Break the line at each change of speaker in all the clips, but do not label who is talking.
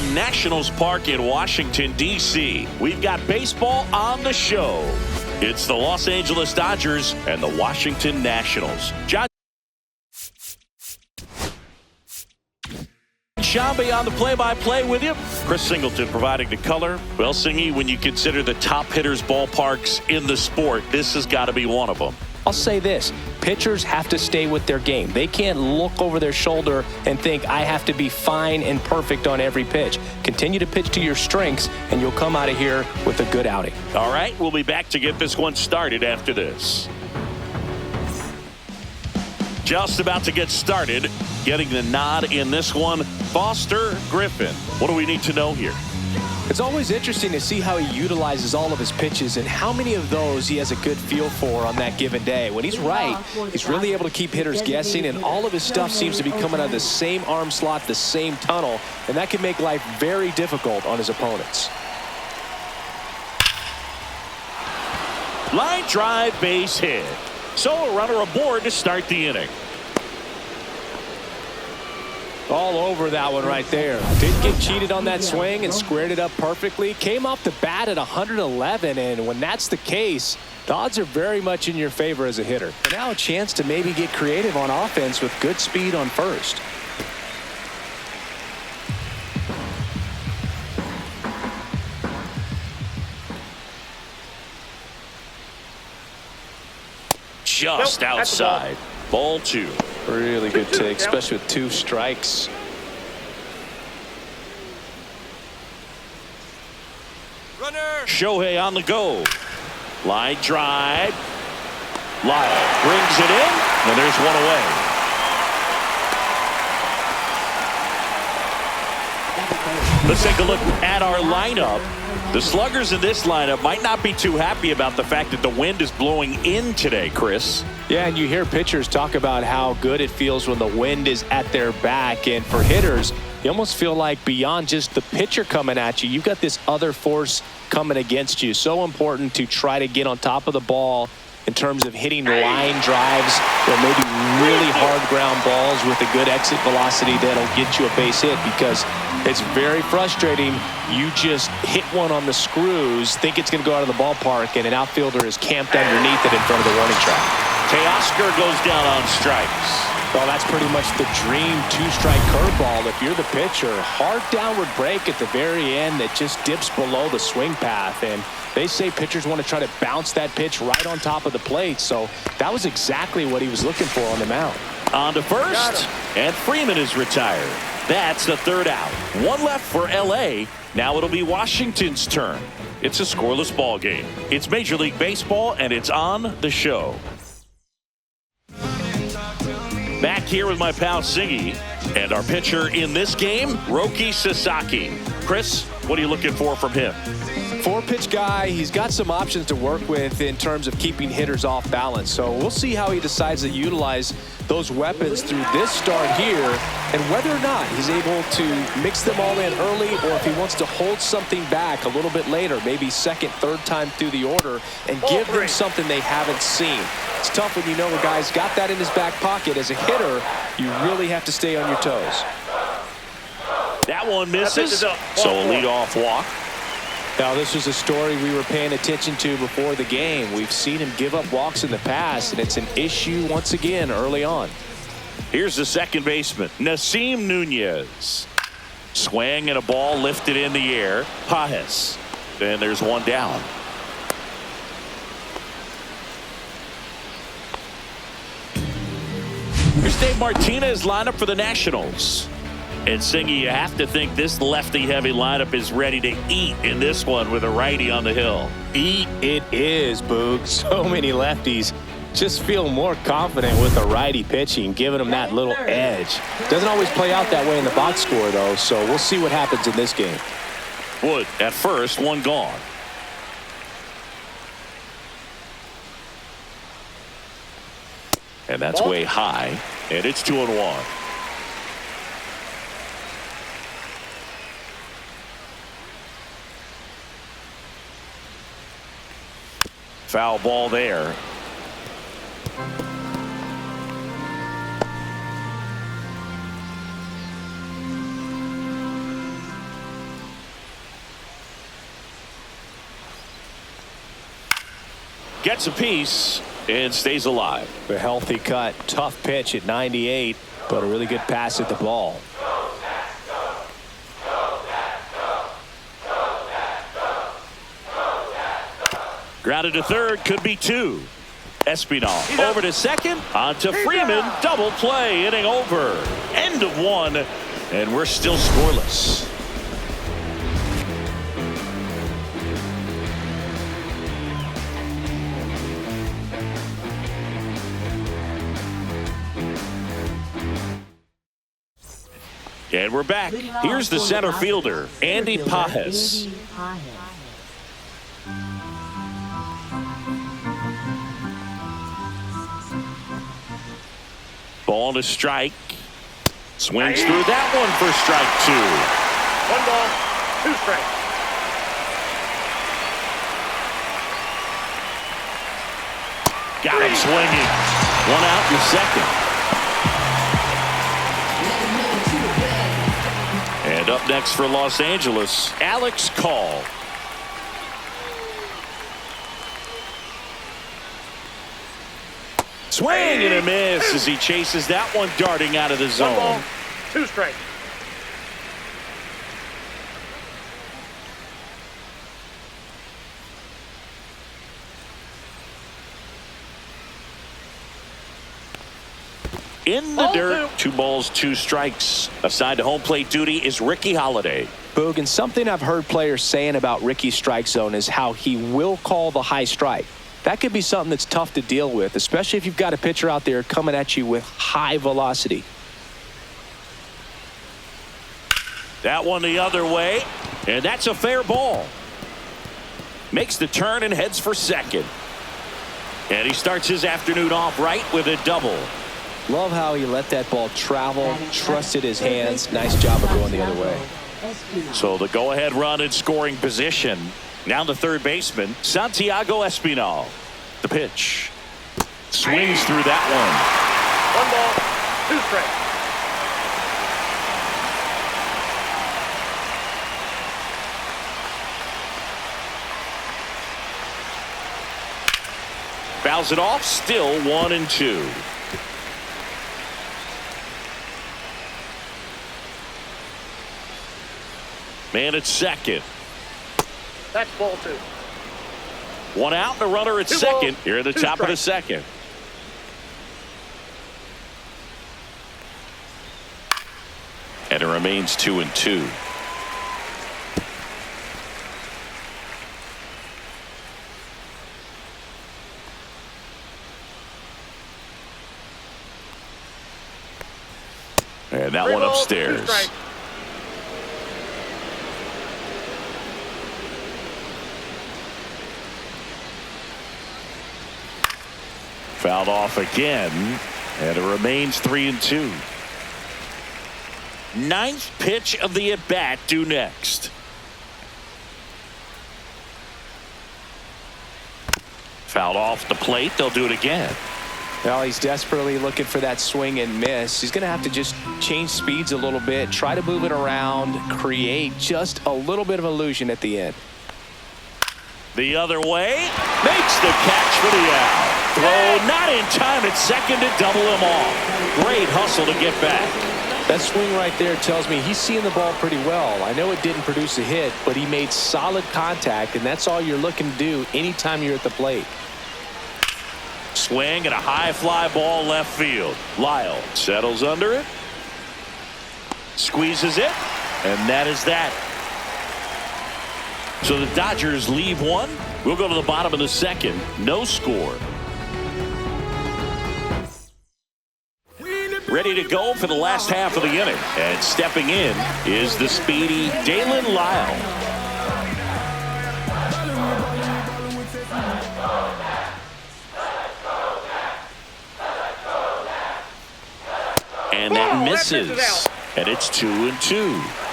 from Nationals Park in Washington, D.C. We've got baseball on the show. It's the Los Angeles Dodgers and the Washington Nationals. John Shambi on the play-by-play with you. Chris Singleton providing the color. Well, Singy, when you consider the top hitters' ballparks in the sport, this has got to be one of them.
I'll say this, pitchers have to stay with their game. They can't look over their shoulder and think, I have to be fine and perfect on every pitch. Continue to pitch to your strengths, and you'll come out of here with a good outing.
All right, we'll be back to get this one started after this. Just about to get started, getting the nod in this one, Foster Griffin. What do we need to know here?
It's always interesting to see how he utilizes all of his pitches and how many of those he has a good feel for on that given day. When he's right, he's really able to keep hitters guessing, and all of his stuff seems to be coming out of the same arm slot, the same tunnel, and that can make life very difficult on his opponents.
Line drive, base hit. So a runner aboard to start the inning.
All over that one right there. Didn't get cheated on that swing and squared it up perfectly. Came off the bat at 111, and when that's the case, the odds are very much in your favor as a hitter. Now a chance to maybe get creative on offense with good speed on first.
Just outside. Ball two.
Really good take, especially with 2 strikes.
Runner. Shohei on the go. Line drive. Lyle brings it in, and there's one away. Let's take a look at our lineup. The sluggers in this lineup might not be too happy about the fact that the wind is blowing in today, Chris.
Yeah, and you hear pitchers talk about how good it feels when the wind is at their back. And for hitters, you almost feel like beyond just the pitcher coming at you, you've got this other force coming against you. So important to try to get on top of the ball in terms of hitting line drives or maybe really hard ground balls with a good exit velocity that'll get you a base hit, because it's very frustrating. You just hit one on the screws, think it's going to go out of the ballpark, and an outfielder is camped underneath it in front of the warning track.
Teoscar goes down on strikes.
Well, that's pretty much the dream 2-strike curveball. If you're the pitcher, hard downward break at the very end that just dips below the swing path. And they say pitchers want to try to bounce that pitch right on top of the plate. So that was exactly what he was looking for on the mound.
On to first, and Freeman is retired. That's the third out. One left for L.A. Now it'll be Washington's turn. It's a scoreless ball game. It's Major League Baseball, and it's on the show. Back here with my pal Singy, and our pitcher in this game, Roki Sasaki. Chris, what are you looking for from him?
4-pitch guy. He's got some options to work with in terms of keeping hitters off balance. So we'll see how he decides to utilize those weapons through this start here, and whether or not he's able to mix them all in early, or if he wants to hold something back a little bit later, maybe second, third time through the order, and give them something they haven't seen. It's tough when you know a guy's got that in his back pocket. As a hitter, you really have to stay on your toes.
That one misses, so a leadoff walk.
Now, this was a story we were paying attention to before the game. We've seen him give up walks in the past, and it's an issue once again early on.
Here's the second baseman, Nasim Nunez. Swing and a ball lifted in the air. Pajes. And there's one down. Here's Dave Martinez lineup for the Nationals. And Singy, you have to think this lefty-heavy lineup is ready to eat in this one with a righty on the hill.
Eat it is, Boog. So many lefties just feel more confident with a righty pitching, giving them that little edge. Doesn't always play out that way in the box score, though, so we'll see what happens in this game.
Wood at first, one gone. And that's way high, and it's 2-1. Foul ball there. Gets a piece and stays alive.
A healthy cut. Tough pitch at 98, but a really good pass at the ball.
Grounded to third, could be two. Espinal over to second, on to Freeman. Double play, inning over. End of one, and we're still scoreless. And we're back. Here's the center fielder, Andy Pajes. Ball to strike. Swings through that one for strike two.
1 ball, 2 strikes.
Got him swinging. 1 out in second. And up next for Los Angeles, Alex Call. Swing and a miss as he chases that one darting out of the
1
zone.
ball, 2 strikes.
In the dirt, 2 balls, 2 strikes. Assigned to home plate duty is Ricky Holiday.
Boog, and something I've heard players saying about Ricky's strike zone is how he will call the high strike. That could be something that's tough to deal with, especially if you've got a pitcher out there coming at you with high velocity.
That one the other way, and that's a fair ball. Makes the turn and heads for second. And he starts his afternoon off right with a double.
Love how he let that ball travel, trusted his hands. Nice job of going the other way.
So the go-ahead run in scoring position. Now the third baseman, Santiago Espinal. The pitch. Swings through that
1 ball, 2 strikes.
Fouls it off, still 1-2. Man at second.
That's ball 2.
1 out and a runner at
2
second.
balls,
Here at the
2
top of the
strikes.
second. And it remains 2-2. And that
3
one
balls, 2
upstairs.
strikes.
Fouled off again, and it remains 3-2. Ninth pitch of the at-bat due next. Fouled off the plate. They'll do it again.
Well, he's desperately looking for that swing and miss. He's going to have to just change speeds a little bit, try to move it around, create just a little bit of illusion at the end.
The other way, makes the catch for the out. Throw not in time at second to double him off. Great hustle to get back.
That swing right there tells me he's seeing the ball pretty well. I know it didn't produce a hit, but he made solid contact, and that's all you're looking to do anytime you're at the plate.
Swing and a high fly ball left field. Lyle settles under it. Squeezes it, and that is that. So the Dodgers leave one. We'll go to the bottom of the second. No score. Ready to go for the last half of the inning. And stepping in is the speedy Dalen Lyle. And that misses. And it's 2-2.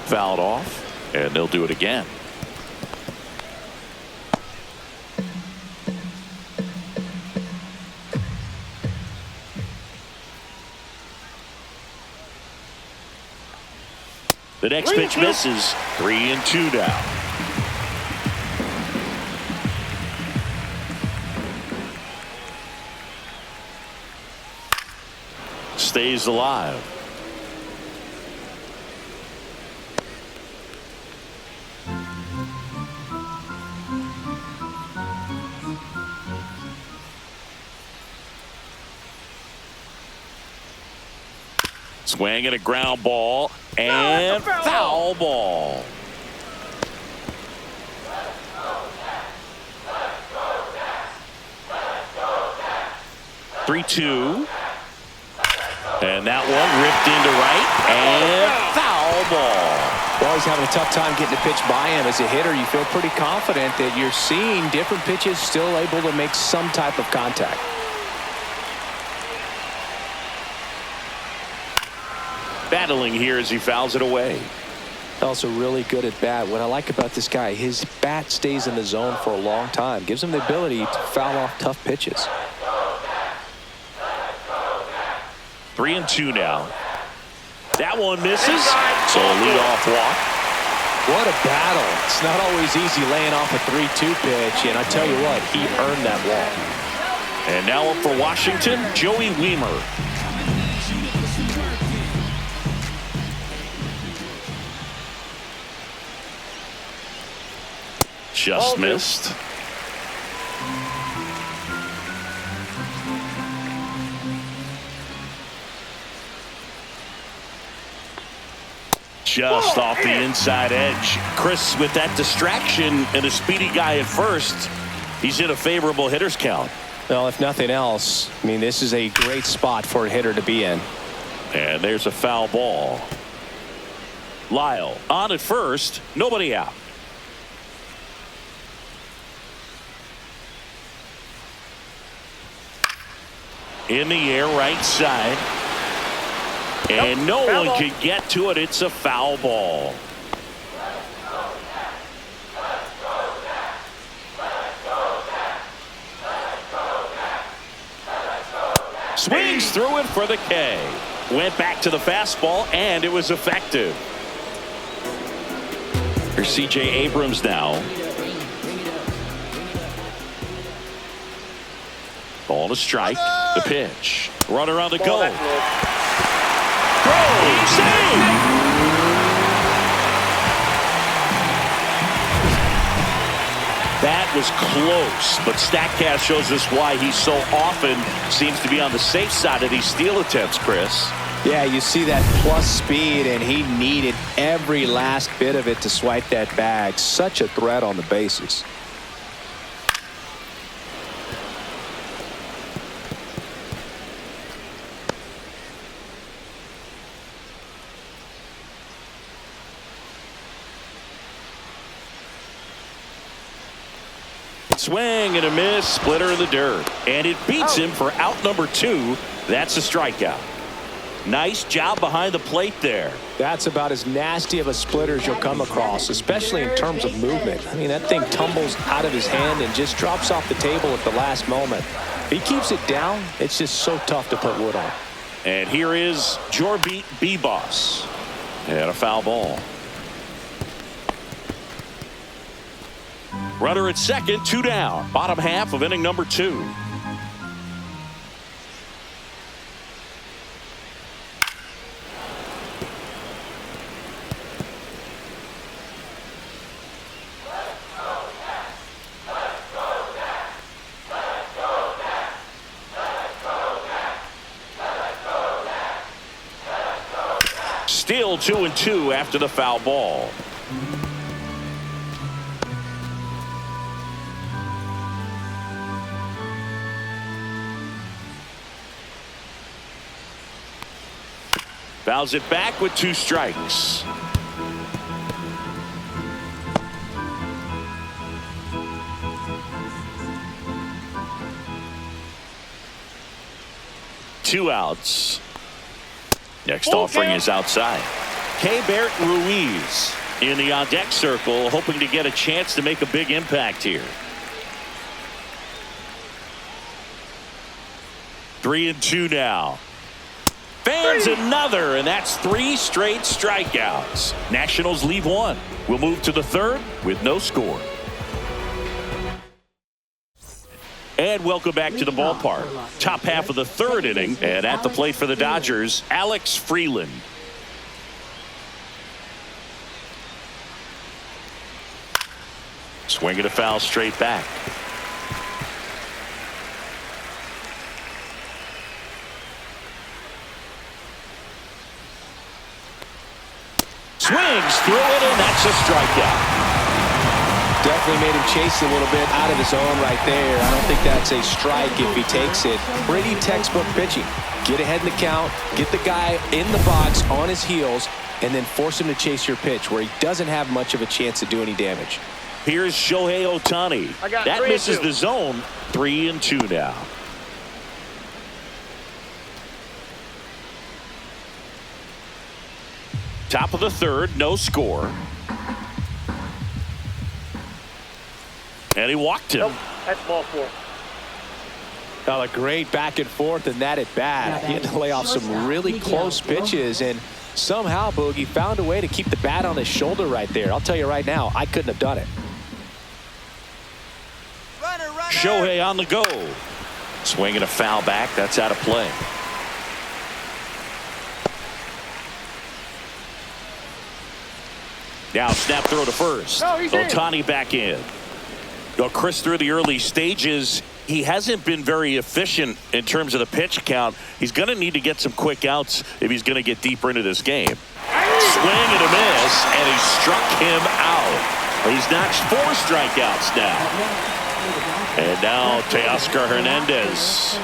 Fouled off, and they'll do it again. The next pitch misses. 3-2 now. Stays alive. Swing and a ground ball and foul ball. Three-two. And that one ripped into right and foul ball.
Well, he's having a tough time getting a pitch by him. As a hitter, you feel pretty confident that you're seeing different pitches still able to make some type of contact.
Battling here as he fouls it away.
Also really good at bat. What I like about this guy, his bat stays in the zone for a long time. Gives him the ability to foul off tough pitches.
3-2 now. That one misses. So a leadoff walk.
What a battle. It's not always easy laying off a 3-2 pitch. And I tell you what, he earned that walk.
And now up for Washington, Joey Wiemer. Just missed. Just off the inside edge. Chris, with that distraction and a speedy guy at first, he's in a favorable hitter's count.
Well, if nothing else, I mean, this is a great spot for a hitter to be in.
And there's a foul ball. Lyle on at first, nobody out. In the air, right side. And no one can get to it. It's a foul ball. Swings through it for the K. Went back to the fastball, and it was effective. Here's C.J. Abrams now. Ball to strike. The pitch. Runner on the go. Throw. Save. That was close, but StatCast shows us why he so often seems to be on the safe side of these steal attempts, Chris.
Yeah, you see that plus speed, and he needed every last bit of it to swipe that bag. Such a threat on the bases.
Swing and a miss, splitter in the dirt, and it beats him for out number 2. That's a strikeout. Nice job behind the plate there.
That's about as nasty of a splitter as you'll come across, especially in terms of movement. I mean, that thing tumbles out of his hand and just drops off the table at the last moment. If he keeps it down, it's just so tough to put wood on.
And here is Jorbeat B-Boss. And a foul ball. Runner at second, 2 down. Bottom half of inning number 2. Still 2-2 after the foul ball. Fouls it back with 2 strikes. Two outs. Next offering is outside. K-Bert Ruiz in the on-deck circle, hoping to get a chance to make a big impact here. 3-2 now. Fans another, and that's 3 straight strikeouts. Nationals leave 1. We'll move to the 3rd with no score. And welcome back to the ballpark. Top half of the 3rd inning, and at the plate for the Dodgers, Alex Freeland. Swinging a foul straight back. Swings through it, and that's a strikeout.
Definitely made him chase a little bit out of his own right there. I don't think that's a strike if he takes it. Pretty textbook pitching. Get ahead in the count, get the guy in the box on his heels, and then force him to chase your pitch where he doesn't have much of a chance to do any damage.
Here's Shohei Ohtani. That misses the zone. 3-2 now. Top of the 3rd, no score. And he walked him.
Nope, that's ball 4.
A great back and forth in that at bat. He had to lay off some really close pitches, and somehow Boogie found a way to keep the bat on his shoulder right there. I'll tell you right now, I couldn't have done it.
Shohei on the go. Swinging a foul back. That's out of play. Now snap throw to first. Ohtani back in. Chris, through the early stages, he hasn't been very efficient in terms of the pitch count. He's going to need to get some quick outs if he's going to get deeper into this game. Swing and a miss, and he struck him out. He's notched 4 strikeouts now. And now Teoscar Hernandez.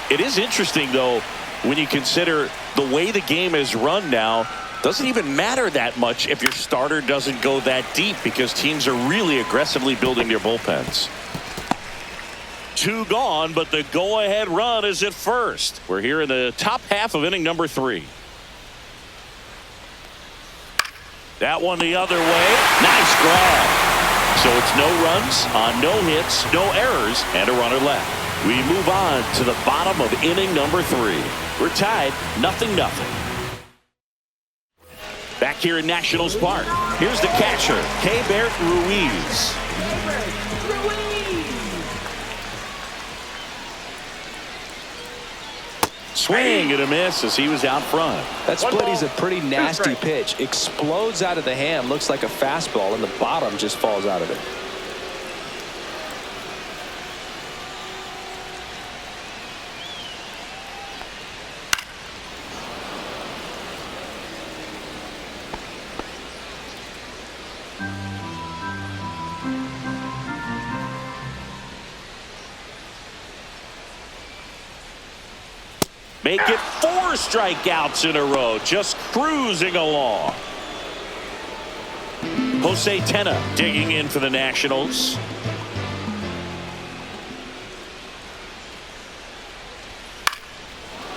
It is interesting, though, when you consider the way the game is run now. Doesn't even matter that much if your starter doesn't go that deep because teams are really aggressively building their bullpens. 2 gone, but the go-ahead run is at first. We're here in the top half of inning number 3. That one the other way. Nice grab. So it's no runs on no hits, no errors, and a runner left. We move on to the bottom of inning number 3. We're tied 0-0. Back here in Nationals Park, here's the catcher, Keibert Ruiz. Swing and a miss as he was out front.
That split is a pretty nasty pitch. Explodes out of the hand, looks like a fastball, and the bottom just falls out of it.
Make it 4 strikeouts in a row, just cruising along. Jose Tena digging in for the Nationals.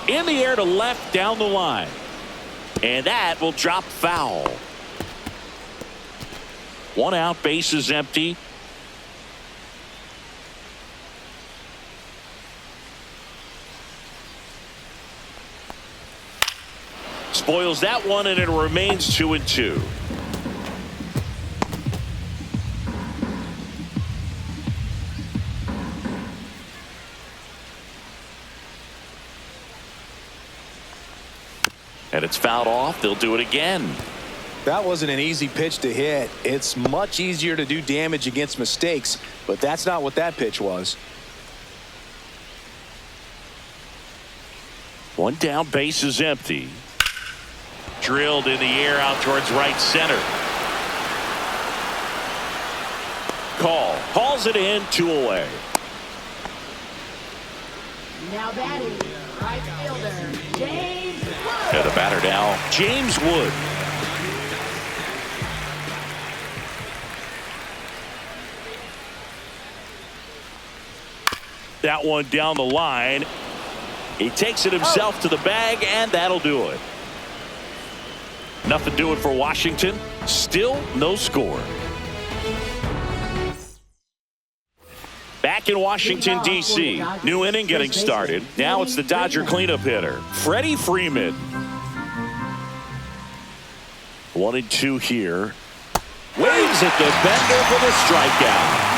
In the air to left down the line. And that will drop foul. 1 out, bases empty. Spoils that one, and it remains 2-2. And it's fouled off. They'll do it again.
That wasn't an easy pitch to hit. It's much easier to do damage against mistakes, but that's not what that pitch was.
1 down, bases empty. Drilled in the air out towards right center. Calls it in, 2 away.
Now batting, right fielder, James Wood.
And the batter now, James Wood. That one down the line. He takes it himself to the bag, and that'll do it. Nothing doing for Washington. Still no score. Back Back in Washington, D.C. New inning getting started. Now it's the Dodger cleanup hitter, Freddie Freeman. 1-2 here. Waves at the bender for the strikeout.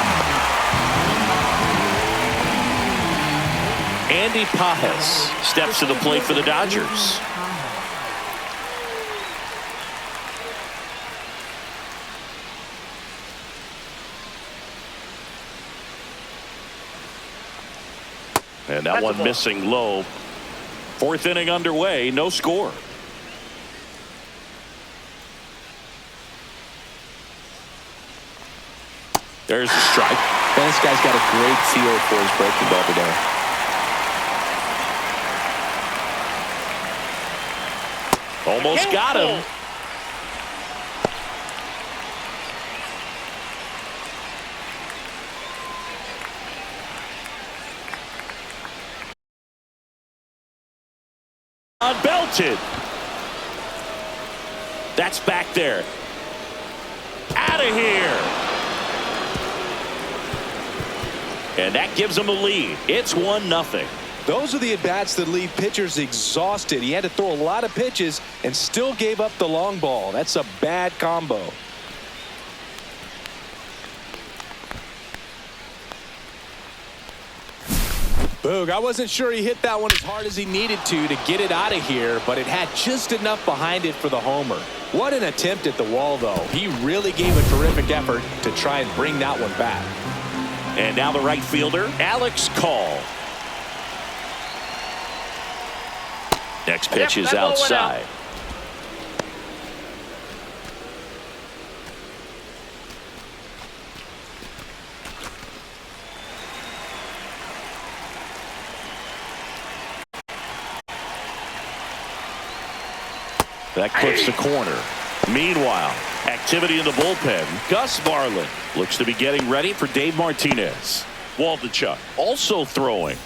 Andy Pajas steps to the plate for the Dodgers. And that one missing low. Fourth inning underway, no score. There's a strike.
And this guy's got a great feel for his breaking ball today.
Almost got him. Unbelted. That's back there. Out of here. And that gives them a lead. It's 1-0.
Those are the at-bats that leave pitchers exhausted. He had to throw a lot of pitches and still gave up the long ball. That's a bad combo. Boog, I wasn't sure he hit that one as hard as he needed to get it out of here, but it had just enough behind it for the homer. What an attempt at the wall, though. He really gave a terrific effort to try and bring that one back.
And now the right fielder, Alex Call. Next pitch is outside. That clips the corner. Meanwhile, activity in the bullpen. Gus Varland looks to be getting ready for Dave Martinez. Waldichuk also throwing.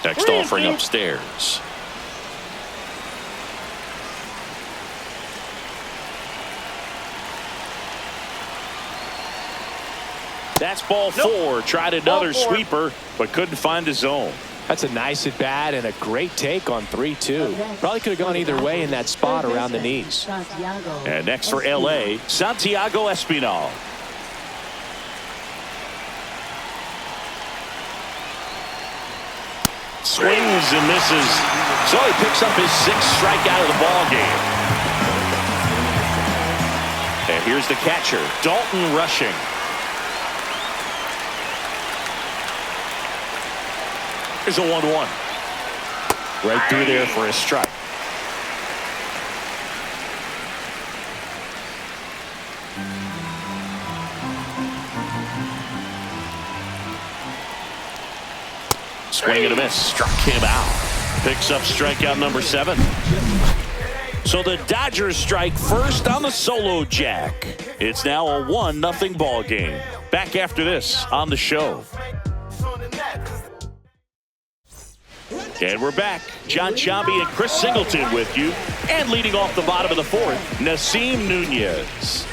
Next offering upstairs. That's ball four. Tried another sweeper, but couldn't find his zone.
That's a nice at bat and a great take on 3-2. Probably could have gone either way in that spot around the knees.
And next for L.A., Santiago Espinal. Swings and misses. So he picks up his 6th strikeout of the ball game. And here's the catcher, Dalton Rushing. Here's a 1-1. Right through there for a strike. Swing and a miss. Struck him out. Picks up strikeout number 7. So the Dodgers strike first on the solo jack. It's now a 1-0 ball game. Back after this on the show. And we're back. John Chambi and Chris Singleton with you. And leading off the bottom of the 4th, Nasim Nunez.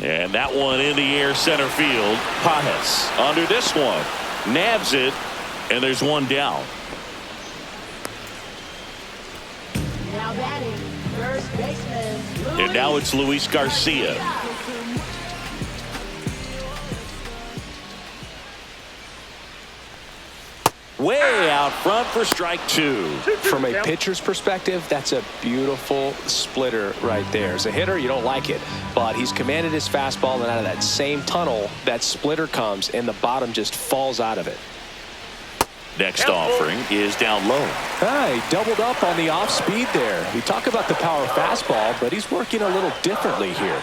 And that one in the air center field. Pajas under this one. Nabs it. And there's one down.
Now batting, first baseman.
And now it's Luis Garcia. Way out front for strike 2.
From a pitcher's perspective, that's a beautiful splitter right there. As a hitter, you don't like it, but he's commanded his fastball, and out of that same tunnel, that splitter comes, and the bottom just falls out of it.
Next offering is down low.
He doubled up on the off speed there. We talk about the power fastball, but he's working a little differently here.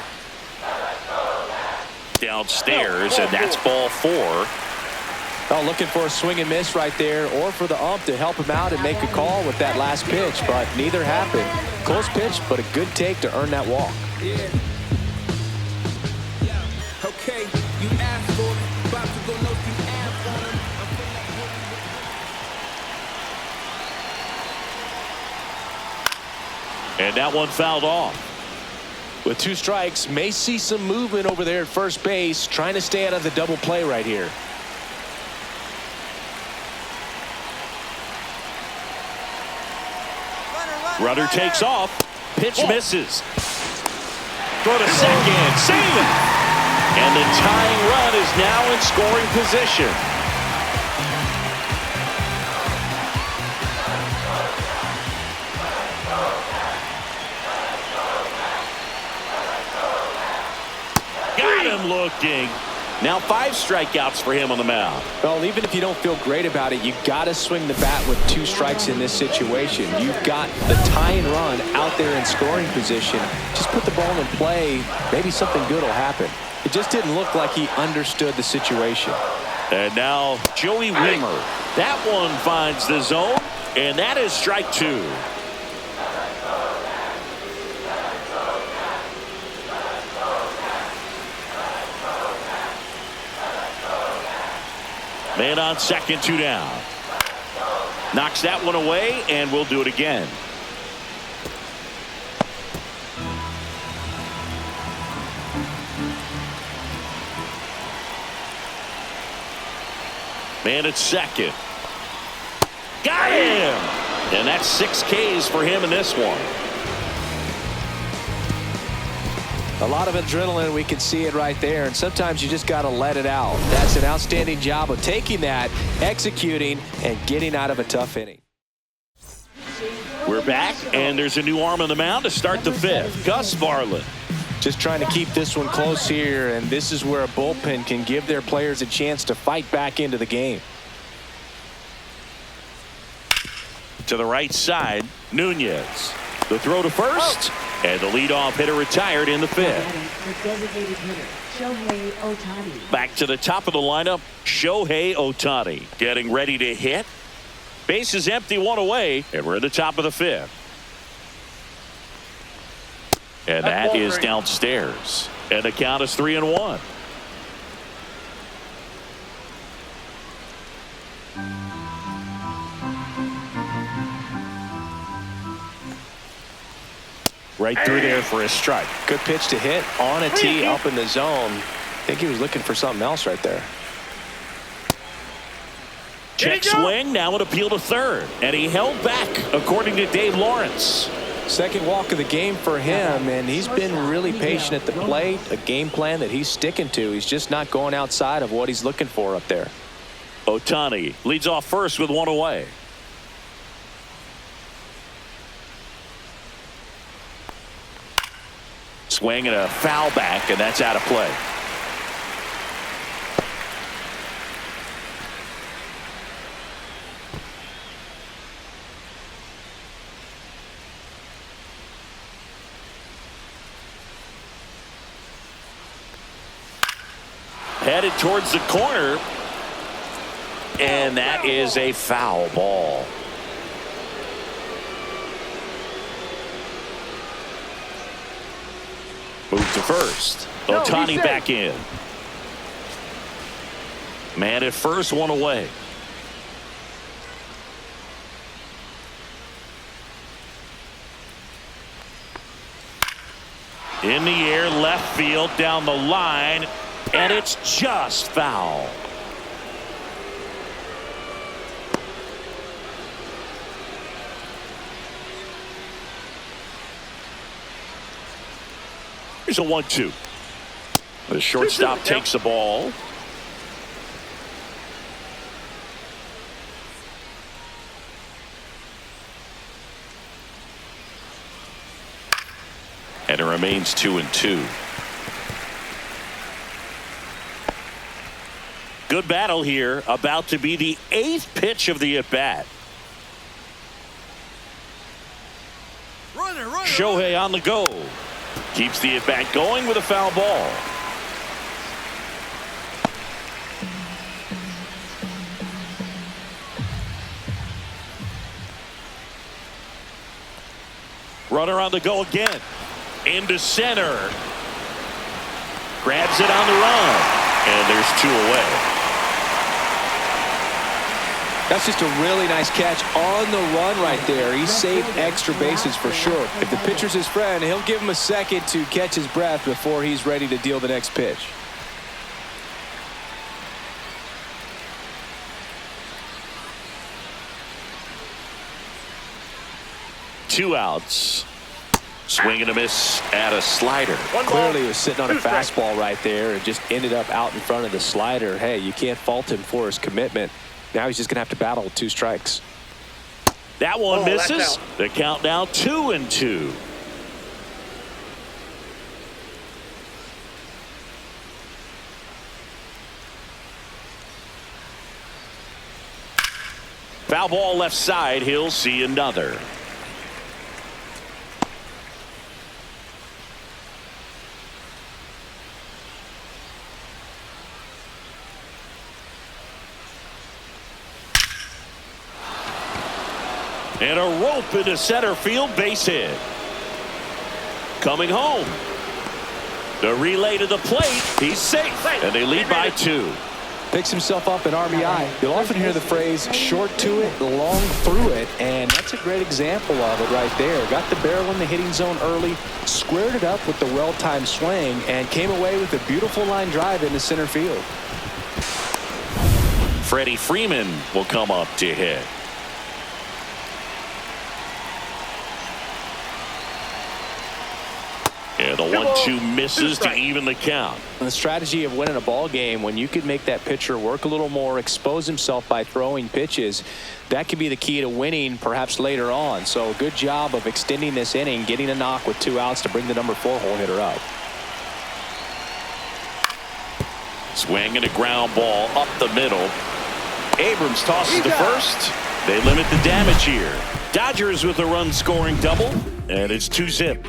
Downstairs, and that's ball 4.
Oh, looking for a swing and miss right there, or for the ump to help him out and make a call with that last pitch, but neither happened. Close pitch, but a good take to earn that walk.
And that one fouled off.
With 2 strikes, may see some movement over there at first base, trying to stay out of the double play right here.
Runner takes off. Pitch misses. Throw to second. Save it. And the tying run is now in scoring position. Got him looking. Now 5 strikeouts for him on the mound.
Well, even if you don't feel great about it, you got to swing the bat with 2 strikes in this situation. You've got the tying run out there in scoring position. Just put the ball in play. Maybe something good will happen. It just didn't look like he understood the situation.
And now Joey Wiemer. That one finds the zone, and that is strike 2. Man on second, 2 down. Knocks that one away, and we'll do it again. Man at second. Got him! And that's 6 Ks for him in this one.
A lot of adrenaline, we can see it right there, and sometimes you just got to let it out. That's an outstanding job of taking that, executing, and getting out of a tough inning.
We're back, and there's a new arm on the mound to start the 5th. Gus Varland.
Just trying to keep this one close here, and this is where a bullpen can give their players a chance to fight back into the game.
To the right side, Nunez. The throw to first, and the leadoff hitter retired in the 5th. Back to the top of the lineup, Shohei Ohtani getting ready to hit. Base is empty, 1 away, and we're in the top of the 5th. And that is downstairs. And the count is 3-1. Right through there for a strike.
Good pitch to hit on a tee up in the zone. I think he was looking for something else right there.
Check swing, now an appeal to third. And he held back, according to Dave Lawrence.
Second walk of the game for him, and he's been really patient at the plate. A game plan that he's sticking to. He's just not going outside of what he's looking for up there.
Ohtani leads off first with 1 away. Swing and a foul back, and that's out of play. Headed towards the corner, and that is a foul ball. Move to first. Ohtani back in. Man at first, 1 away. In the air, left field, down the line, and it's just foul. Here's a 1-2. The shortstop takes the ball. And it remains 2-2. Good battle here. About to be the 8th pitch of the at-bat. Shohei on the go. Keeps the at-bat going with a foul ball. Runner on the go again. Into center. Grabs it on the run. And there's 2 away.
That's just a really nice catch on the run right there. He saved extra bases for sure. If the pitcher's his friend, he'll give him a second to catch his breath before he's ready to deal the next pitch.
Two outs. Swing and a miss at a slider.
Clearly he was sitting on a fastball right there and just ended up out in front of the slider. Hey, you can't fault him for his commitment. Now he's just going to have to battle with 2 strikes.
That one misses. The count now 2-2. Foul ball left side. He'll see another. And a rope into center field, base hit. Coming home. The relay to the plate. He's safe. And they lead by 2.
Picks himself up an RBI. You'll often hear the phrase short to it, long through it, and that's a great example of it right there. Got the barrel in the hitting zone early, squared it up with the well-timed swing, and came away with a beautiful line drive into center field.
Freddie Freeman will come up to hit. And the 1-2 misses to even the count.
The strategy of winning a ball game, when you could make that pitcher work a little more, expose himself by throwing pitches, that could be the key to winning perhaps later on. So good job of extending this inning, getting a knock with 2 outs to bring the number 4 hole hitter up.
Swing and a ground ball up the middle. Abrams tosses to first. They limit the damage here. Dodgers with a run scoring double, and it's 2-zip.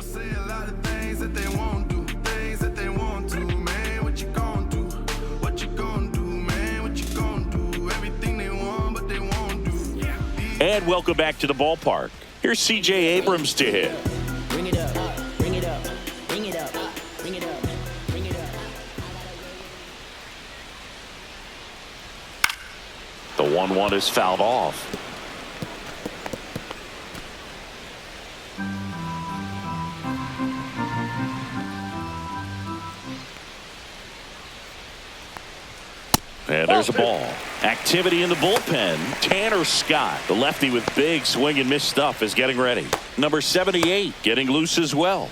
And welcome back to the ballpark. Here's C.J. Abrams to hit.
Bring it up, bring it up, bring it up, bring it up, bring it up.
The 1-1 is fouled off. And there's a ball. Activity in the bullpen. Tanner Scott, the lefty with big swing and miss stuff, is getting ready. Number 78 getting loose as well.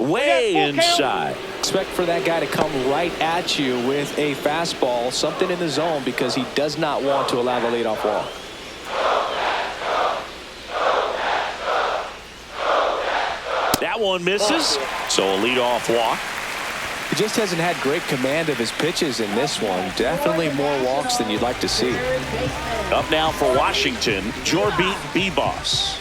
Way inside.
Expect for that guy to come right at you with a fastball, something in the zone, because he does not want to allow the leadoff walk.
That one misses, so a leadoff walk.
He just hasn't had great command of his pitches in this one. Definitely more walks than you'd like to see.
Up now for Washington, Jorbeat Beboss.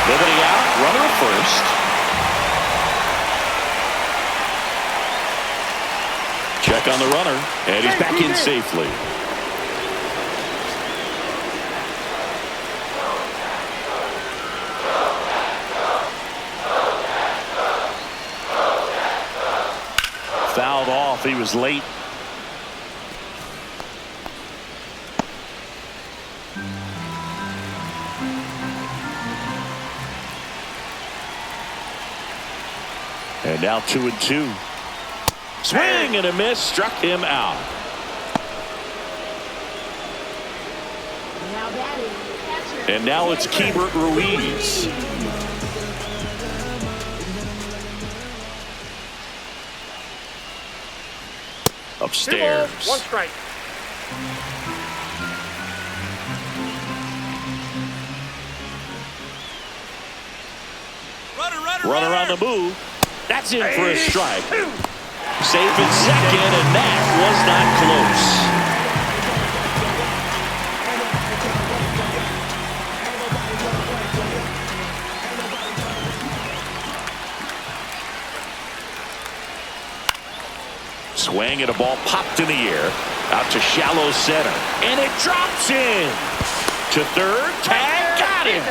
Nobody out, runner at first. Check on the runner, and he's back in safely. Fouled off. He was late. And now 2-2. Swing and a miss, struck him out.
Now batting, catcher.
And now it's Keibert Ruiz. Upstairs.
1 strike.
Runner on the move. That's in for a strike. Safe in second, and that was not close. Swing and a ball popped in the air. Out to shallow center. And it drops in. To third. Tag. Got him.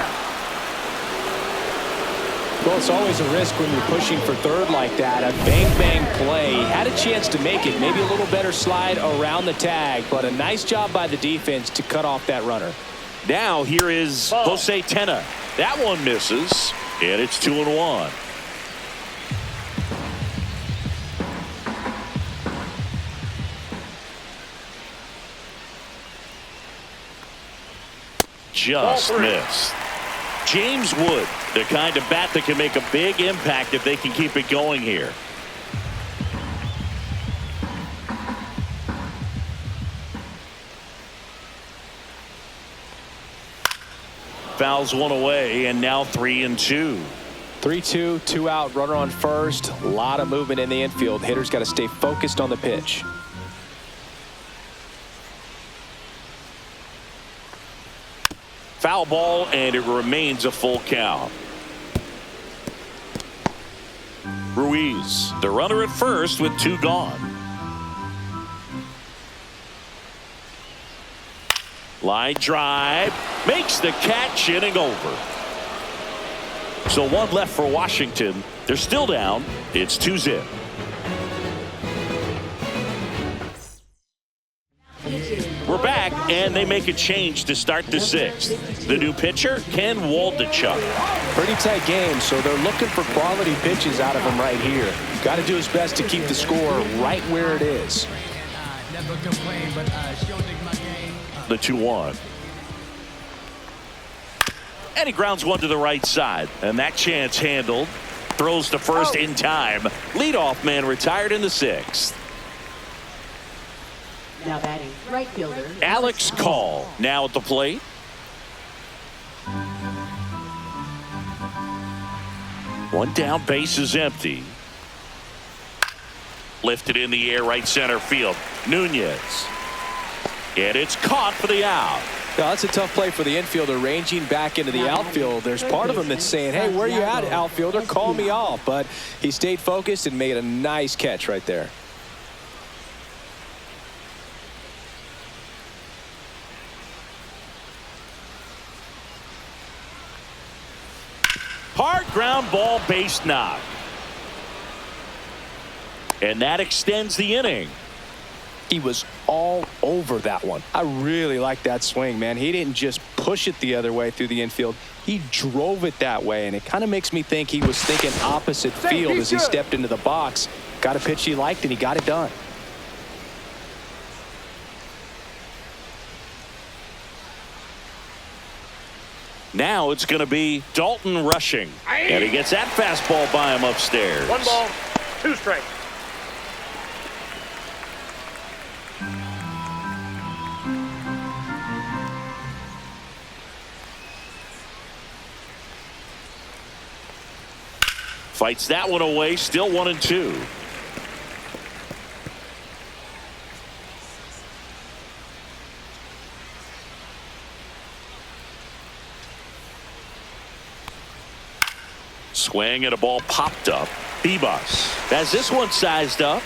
Well, it's always a risk when you're pushing for third like that. A bang-bang play. He had a chance to make it. Maybe a little better slide around the tag. But a nice job by the defense to cut off that runner.
Now here is Jose Tena. That one misses. And it's 2-1. Just missed. James Wood, the kind of bat that can make a big impact if they can keep it going here. Fouls one away, and now 3-2.
3-2, 2 out, runner on first. A lot of movement in the infield. Hitters got to stay focused on the pitch.
Foul ball, and it remains a full count. Ruiz, the runner at first with 2 gone. Line drive, makes the catch, inning over. So 1 left for Washington. They're still down. It's 2-0. We're back, and they make a change to start the 6th. The new pitcher, Ken Waldachuk.
Pretty tight game, so they're looking for quality pitches out of him right here. Got to do his best to keep the score right where it is.
The 2-1. And he grounds one to the right side, and that chance handled. Throws to first in time. Leadoff man retired in the 6th.
Now batting, right fielder
Alex Call now at the plate. One down, base is empty. Lifted in the air, right center field. Nunez. And it's caught for the out.
Now, that's a tough play for the infielder, ranging back into the outfield. There's part of him that's saying, hey, where you at, outfielder? Call me off. But he stayed focused and made a nice catch right there.
Hard ground ball, base knock. And that extends the inning.
He was all over that one. I really like that swing, man. He didn't just push it the other way through the infield. He drove it that way, and it kind of makes me think he was thinking opposite field as he stepped into the box. Got a pitch he liked, and he got it done.
Now it's going to be Dalton rushing. And he gets that fastball by him upstairs.
1 ball, 2 strikes.
Fights that one away, still 1-2. Swing and a ball popped up. Bebus has this one sized up.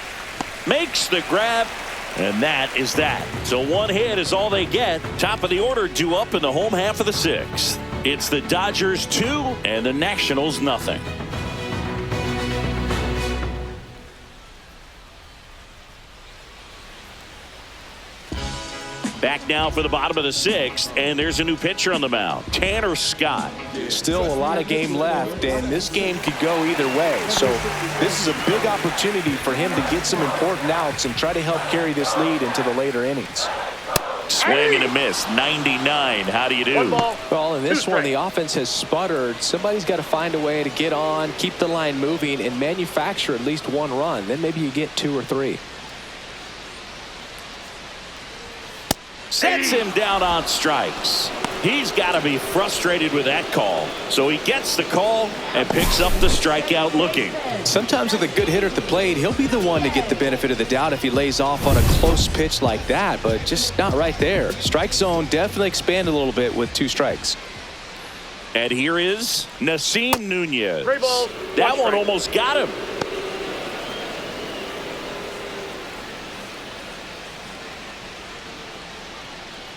Makes the grab. And that is that. So 1 hit is all they get. Top of the order due up in the home half of the 6th. It's the Dodgers 2 and the Nationals nothing. Back now for the bottom of the 6th, and there's a new pitcher on the mound, Tanner Scott.
Still a lot of game left, and this game could go either way. So this is a big opportunity for him to get some important outs and try to help carry this lead into the later innings.
Swing and a miss, 99. How do you do?
1 ball,
Well, in this
2
one,
strikes.
the offense has sputtered. Somebody's got to find a way to get on, keep the line moving, and manufacture at least 1 run. Then maybe you get 2 or 3.
Sets him down on strikes. He's got to be frustrated with that call. So he gets the call and picks up the strikeout looking.
Sometimes with a good hitter at the plate, he'll be the one to get the benefit of the doubt if he lays off on a close pitch like that, but just not right there. Strike zone definitely expanded a little bit with 2 strikes.
And here is Nasim Nunez.
3 balls,
That
1
one
strike.
almost got him.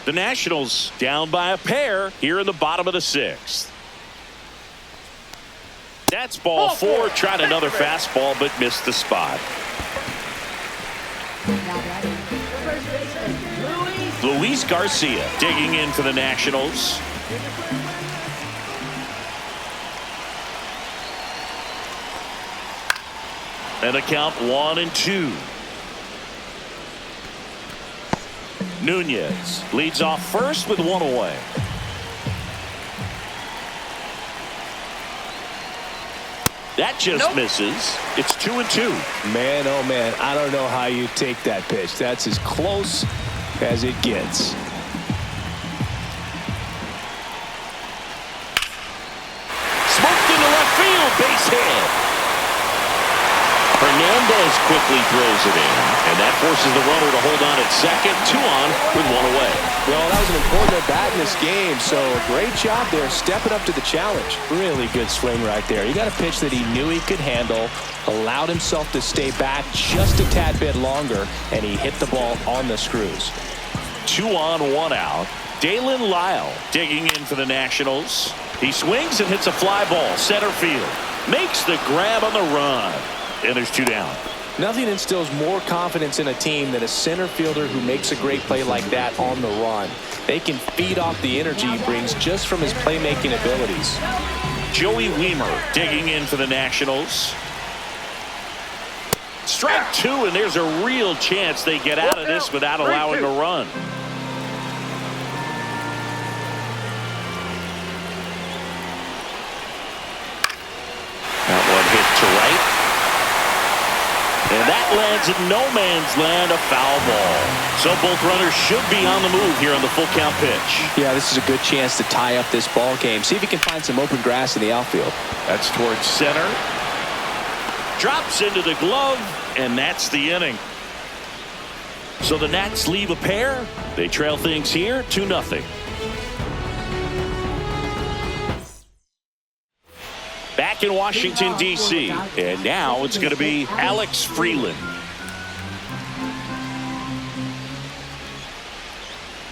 The Nationals down by a pair here in the bottom of the 6th. That's ball 4. Tried another fastball but missed the spot. Luis Garcia digging in for the Nationals. And a count 1-2. Nunez leads off first with 1 away. That just misses. It's 2-2.
Man, oh man, I don't know how you take that pitch. That's as close as it gets.
Smoked into left field, base hit. Hernandez quickly throws it in, and that forces the runner to hold on at second. 2 on with 1 away.
Well, that was an important at bat in this game, so great job there stepping up to the challenge. Really good swing right there. He got a pitch that he knew he could handle, allowed himself to stay back just a tad bit longer, and he hit the ball on the screws.
2 on, 1 out. Dalen Lyle digging in for the Nationals. He swings and hits a fly ball center field. Makes the grab on the run. And there's 2 down.
Nothing instills more confidence in a team than a center fielder who makes a great play like that on the run. They can feed off the energy he brings just from his playmaking abilities.
Joey Wiemer digging in for the Nationals. Strike 2, and there's a real chance they get out of this without allowing a run. That one hit to right. And that lands in no man's land, a foul ball. So both runners should be on the move here on the full count pitch.
Yeah, this is a good chance to tie up this ball game. See if he can find some open grass in the outfield.
That's towards center. Drops into the glove, and that's the inning. So the Nats leave a pair. They trail things here 2-0. Back in Washington, D.C., and now it's going to be Alex Freeland.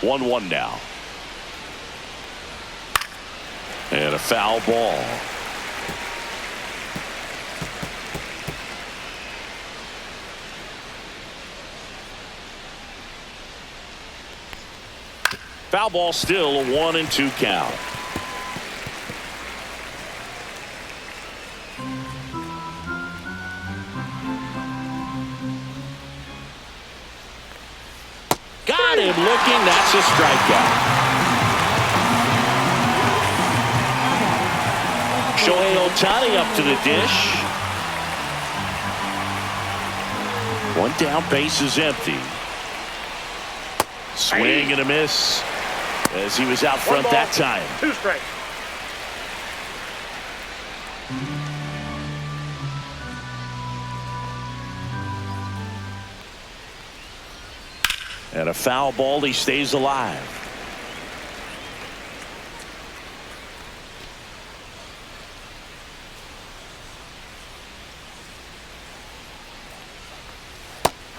1-1 now. And a foul ball. Foul ball, still a 1-2 count. Got him looking. That's a strikeout. Shohei Ohtani up to the dish. 1 down, base is empty. Swing and a miss as he was out front that time.
2 strikes.
And a foul ball, he stays alive.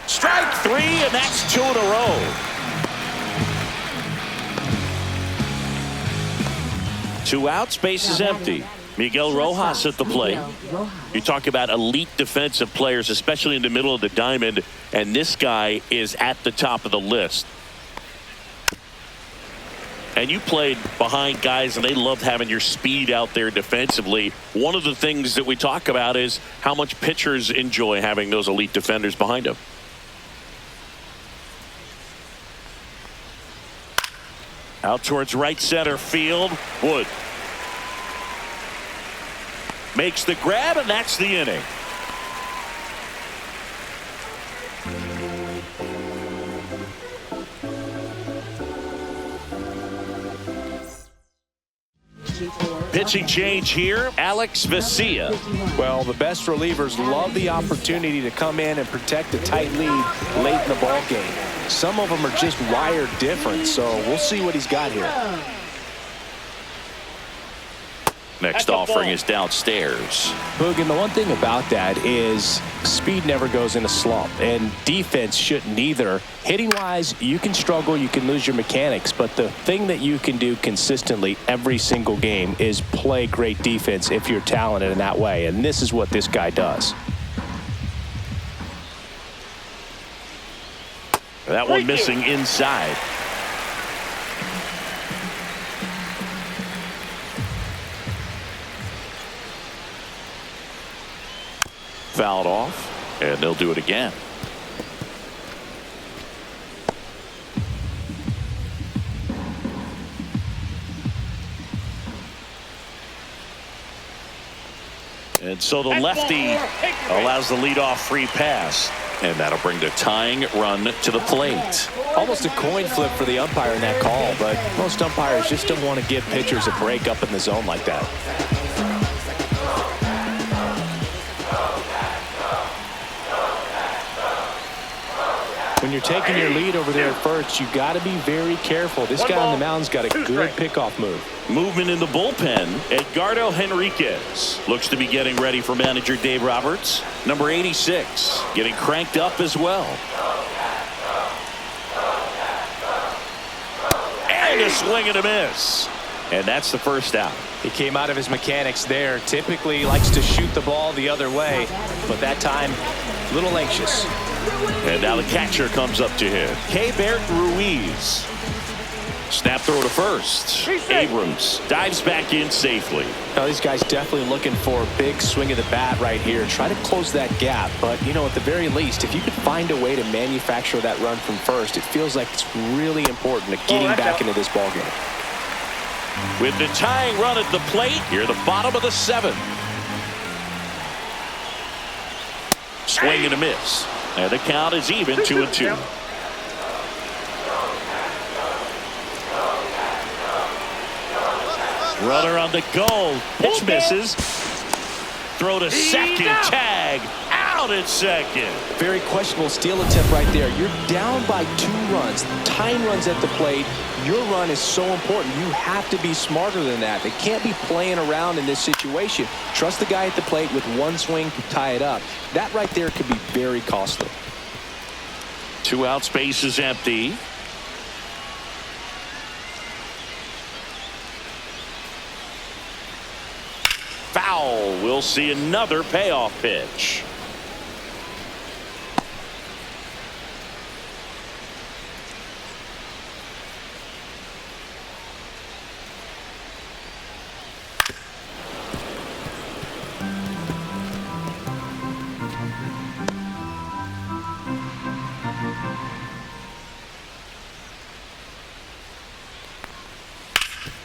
Strike 3, and that's 2 in a row. 2 outs, base is empty. Miguel Rojas at the plate. You talk about elite defensive players, especially in the middle of the diamond, and this guy is at the top of the list. And you played behind guys, and they loved having your speed out there defensively. One of the things that we talk about is how much pitchers enjoy having those elite defenders behind them. Out towards right center field. Wood makes the grab, and that's the inning. Pitching change here, Alex Vesia.
Well, the best relievers love the opportunity to come in and protect a tight lead late in the ball game. Some of them are just wired different, so we'll see what he's got here.
Next offering is downstairs.
Boog, and the one thing about that is speed never goes in a slump, and defense shouldn't either. Hitting-wise, you can struggle, you can lose your mechanics, but the thing that you can do consistently every single game is play great defense if you're talented in that way, and this is what this guy does.
That one missing inside. Fouled off, and they'll do it again. And so the lefty allows the leadoff free pass, and that'll bring the tying run to the plate.
Almost a coin flip for the umpire in that call, but most umpires just don't want to give pitchers a break up in the zone like that. When you're taking your lead over there at first, you got to be very careful. This guy on the mound's got a good pickoff move.
Movement in the bullpen. Edgardo Henriquez looks to be getting ready for manager Dave Roberts. Number 86 getting cranked up as well. And a swing and a miss. And that's the first out.
He came out of his mechanics there. Typically he likes to shoot the ball the other way, but that time a little anxious.
And now the catcher comes up to him. Keibert Ruiz. Snap throw to first. Abrams dives back in safely.
Now these guys definitely looking for a big swing of the bat right here. Try to close that gap. But, you know, at the very least, if you could find a way to manufacture that run from first, it feels like it's really important to getting back into this ballgame.
With the tying run at the plate, here the bottom of the seventh. Swing and a miss. And the count is even 2-2. Runner on the goal. Pitch misses. Throw to second. Tag. Out at second.
Very questionable steal attempt right there. You're down by 2 runs. Tying runs at the plate. Your run is so important. You have to be smarter than that. They can't be playing around in this situation. Trust the guy at the plate with one swing to tie it up. That right there could be very costly.
2 out, space is empty. Foul. We'll see another payoff pitch.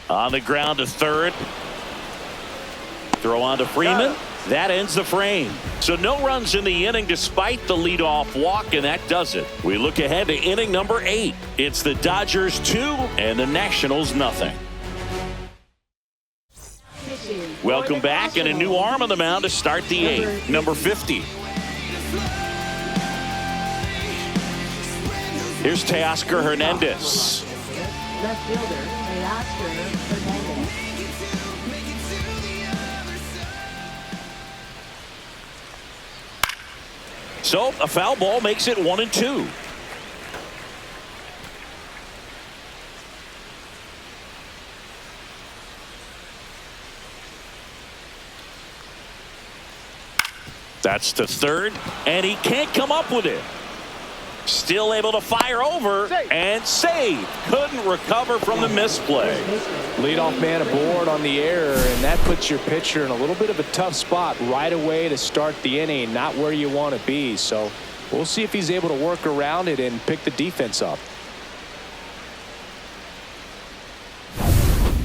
On the ground to third. Throw on to Freeman. That ends the frame. So no runs in the inning despite the leadoff walk, and that does it. We look ahead to inning number 8. It's the Dodgers 2 and the Nationals nothing. Welcome back, and a new arm on the mound to start the 8th. Number 50. Here's Teoscar Hernandez.
Left fielder, Teoscar Hernandez.
So a foul ball makes it 1-2. That's to third, and he can't come up with it. Still able to fire over and save. Couldn't recover from the misplay.
Leadoff man aboard on the error, and that puts your pitcher in a little bit of a tough spot right away to start the inning. Not where you want to be. So we'll see if he's able to work around it and pick the defense up.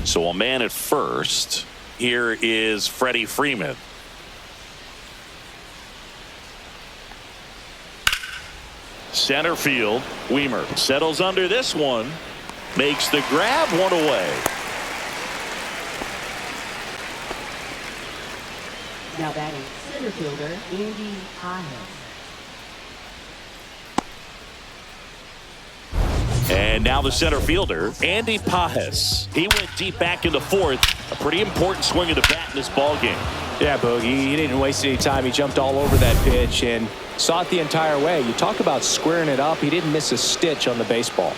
So a man at first. Here is Freddie Freeman. Center field. Weimer settles under this one. Makes the grab, 1 away.
Now batting center fielder Andy Hyde.
And now the center fielder, Andy Pajes. He went deep back in the fourth. A pretty important swing of the bat in this ball game.
Yeah, Boogie, he didn't waste any time. He jumped all over that pitch and saw it the entire way. You talk about squaring it up. He didn't miss a stitch on the baseball.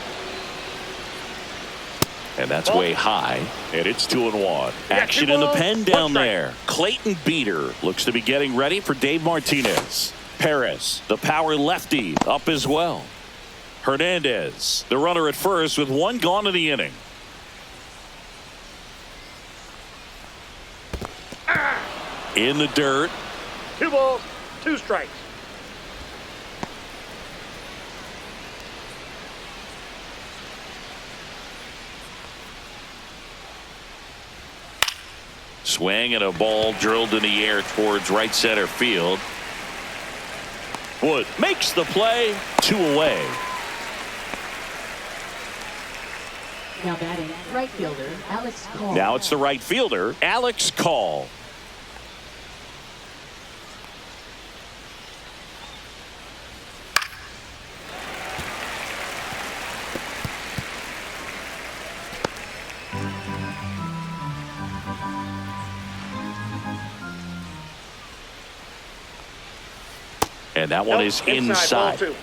And that's way high. And it's 2-1. Action in the pen down there. Clayton Beater looks to be getting ready for Dave Martinez. Perez, the power lefty, up as well. Hernandez, the runner at first with one gone in the inning. In the dirt.
2 balls, 2 strikes.
Swing and a ball drilled in the air towards right center field. Wood makes the play. 2 away.
Now batting, right fielder, Alex Call.
Now it's the right fielder, Alex Call. And that one is inside.
Ball 2.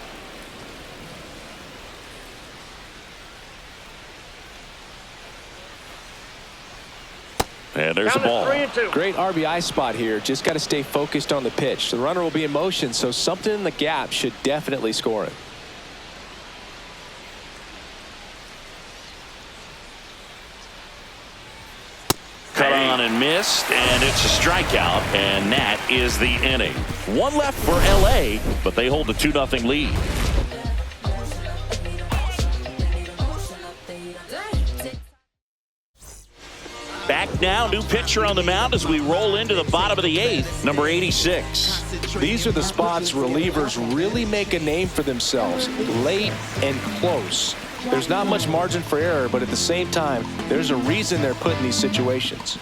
And there's the
Count
ball.
is 3-2.
Great RBI spot here. Just got to stay focused on the pitch. The runner will be in motion, so something in the gap should definitely score it.
Cut on and missed, and it's a strikeout, and that is the inning. One left for LA, but they hold a 2-0 lead. Back now, new pitcher on the mound as we roll into the bottom of the 8th, number 86.
These are the spots relievers really make a name for themselves, late and close. There's not much margin for error, but at the same time, there's a reason they're put in these situations.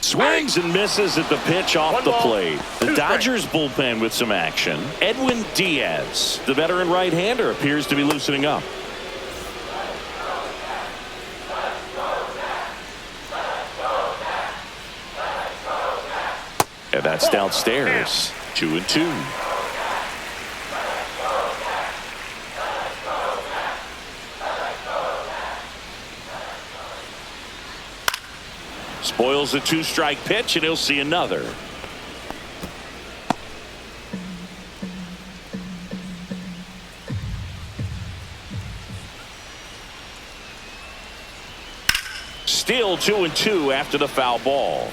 Swings and misses at the pitch off
One
the
ball,
plate. The
2
Dodgers bullpen with some action. Edwin Diaz, the veteran right-hander, appears to be loosening up. And that's downstairs. 2-2. Spoils a 2-strike pitch, and he'll see another. Still 2-2 after the foul ball.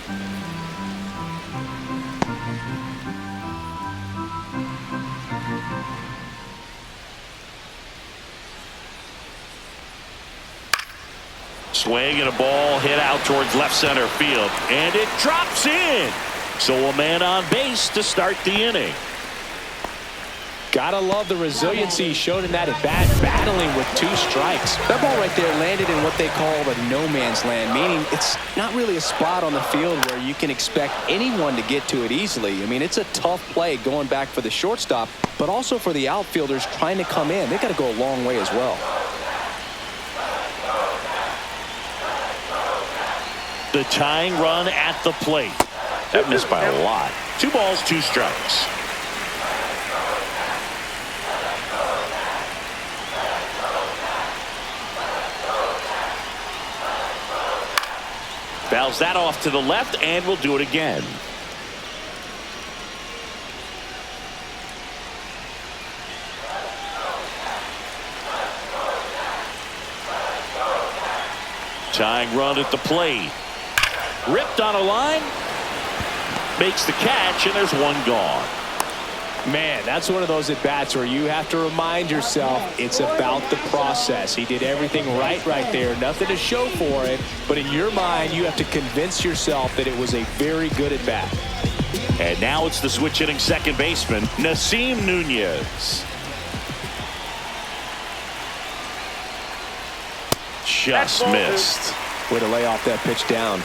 Swing and a ball hit out towards left center field, and it drops in. So a man on base to start the inning.
Gotta love the resiliency he showed in that at bat, battling with 2 strikes. That ball right there landed in what they call the no man's land, meaning it's not really a spot on the field where you can expect anyone to get to it easily. I mean, it's a tough play going back for the shortstop, but also for the outfielders trying to come in. They got to go a long way as well.
The tying run at the plate. That missed by a lot. 2 balls, 2 strikes. Fouls that off to the left, and we'll do it again. Tying run at the plate. Ripped on a line. Makes the catch, and there's one gone.
Man, that's one of those at-bats where you have to remind yourself it's about the process. He did everything right there. Nothing to show for it, but in your mind, you have to convince yourself that it was a very good at-bat.
And now it's the switch-hitting second baseman, Nasim Nunez. Just missed.
Way to lay off that pitch down.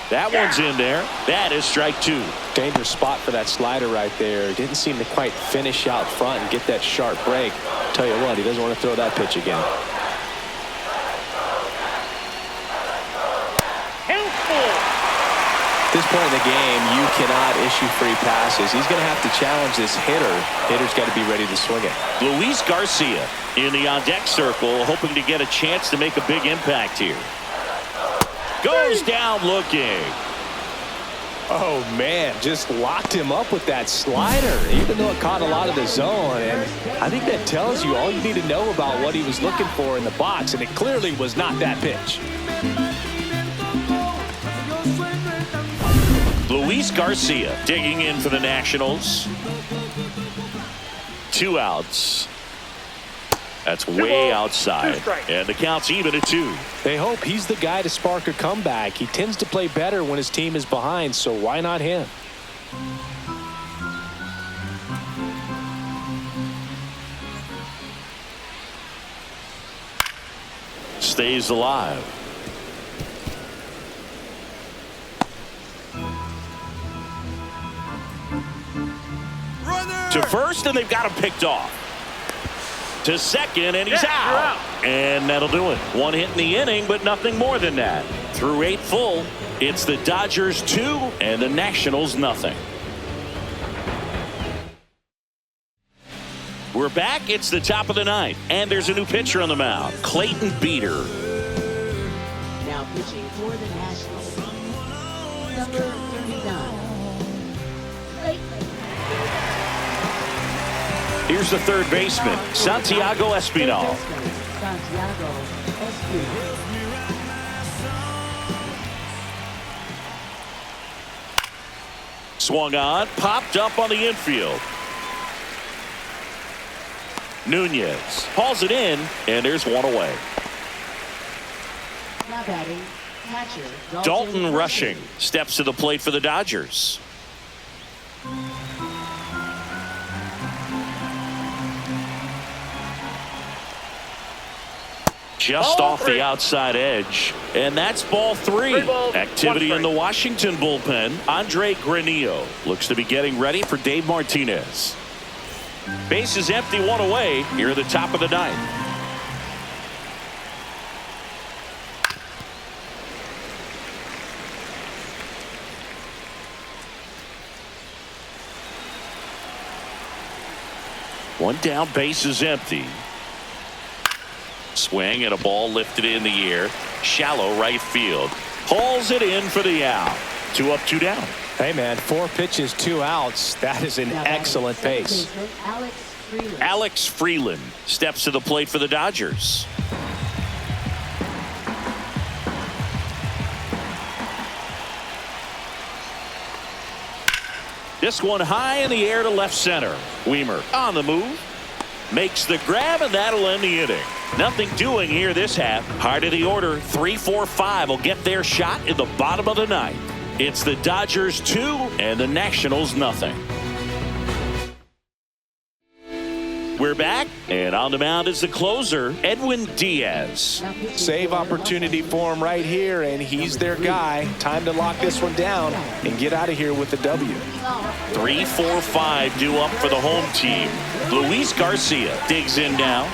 That one's in there. That is strike two.
Dangerous spot for that slider right there. Didn't seem to quite finish out front and get that sharp break. Tell you what, he doesn't want to throw that pitch again. At this point in the game, you cannot issue free passes. He's going to have to challenge this hitter. Hitter's got to be ready to swing it.
Luis Garcia in the on-deck circle, hoping to get a chance to make a big impact here. Goes down looking.
Oh, man, just locked him up with that slider, even though it caught a lot of the zone. And I think that tells you all you need to know about what he was looking for in the box, and it clearly was not that pitch.
Luis Garcia digging in for the Nationals. 2 outs. That's way outside. And the count's even at 2.
They hope he's the guy to spark a comeback. He tends to play better when his team is behind, so why not him?
Stays alive. To first, and they've got him picked off. To second, and he's out. And that'll do it. 1 hit in the inning, but nothing more than that. Through 8 full, it's the Dodgers 2 and the Nationals nothing. We're back. It's the top of the 9th, and there's a new pitcher on the mound, Clayton Beeter.
Now pitching for the Nationals, number 39.
Here's the third baseman, Santiago Espinal.
Santiago Espinal.
Swung on, popped up on the infield. Nunez hauls it in, and there's one away.
Now batting, catcher
Dalton Rushing steps to the plate for the Dodgers. Just off the outside edge, and that's ball 3. Activity in the Washington bullpen. Andre Granillo looks to be getting ready for Dave Martinez. Base is empty, 1 away here at the top of the 9th. One down, base is empty. Swing and a ball lifted in the air. Shallow right field. Hauls it in for the out. 2 up, 2 down.
Hey, man, 4 pitches, 2 outs. That is an excellent pace.
Alex Freeland steps to the plate for the Dodgers. This one high in the air to left center. Weimer on the move. Makes the grab, and that'll end the inning. Nothing doing here this half. Heart of the order, 3, 4, 5 will get their shot in the bottom of the 9th. It's the Dodgers 2 and the Nationals nothing. We're back, and on the mound is the closer, Edwin Diaz.
Save opportunity for him right here, and he's their guy. Time to lock this one down and get out of here with the W.
3, 4, 5 due up for the home team. Luis Garcia digs in now.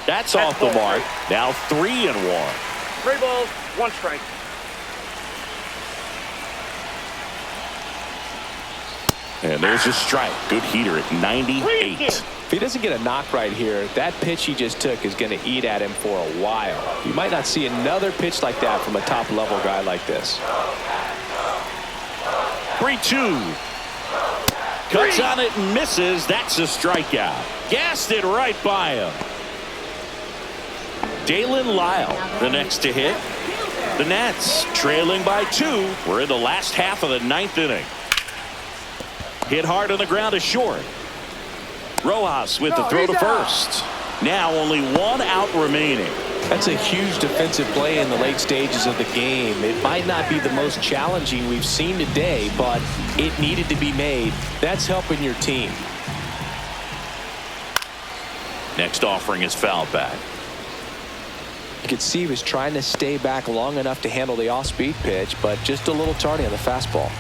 That's off the mark. Now 3-1.
3 balls, 1 strike.
And there's a strike. Good heater at 98.
If he doesn't get a knock right here, that pitch he just took is going to eat at him for a while. You might not see another pitch like that from a top-level guy like this.
3-2. Cuts on it and misses. That's a strikeout. Gassed it right by him. Dalen Lyle, the next to hit. The Nats trailing by 2. We're in the last half of the 9th inning. Hit hard on the ground to short. Rojas with the throw to first. Now only 1 out remaining.
That's a huge defensive play in the late stages of the game. It might not be the most challenging we've seen today, but it needed to be made. That's helping your team.
Next offering is fouled back.
You could see he was trying to stay back long enough to handle the off-speed pitch, but just a little tardy on the fastball.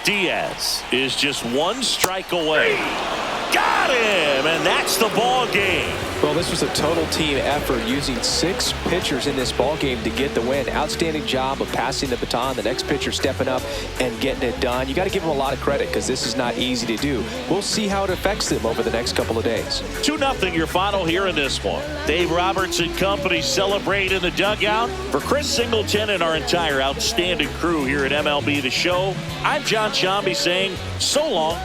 Diaz is just one strike away. Got him, and that's the ball game.
Well, this was a total team effort, using 6 pitchers in this ball game to get the win. Outstanding job of passing the baton, the next pitcher stepping up and getting it done. You got to give them a lot of credit because this is not easy to do. We'll see how it affects them over the next couple of days.
2-0 your final here in this one. Dave Roberts and company celebrate in the dugout. For Chris Singleton and our entire outstanding crew here at MLB The Show, I'm John Shambi saying so long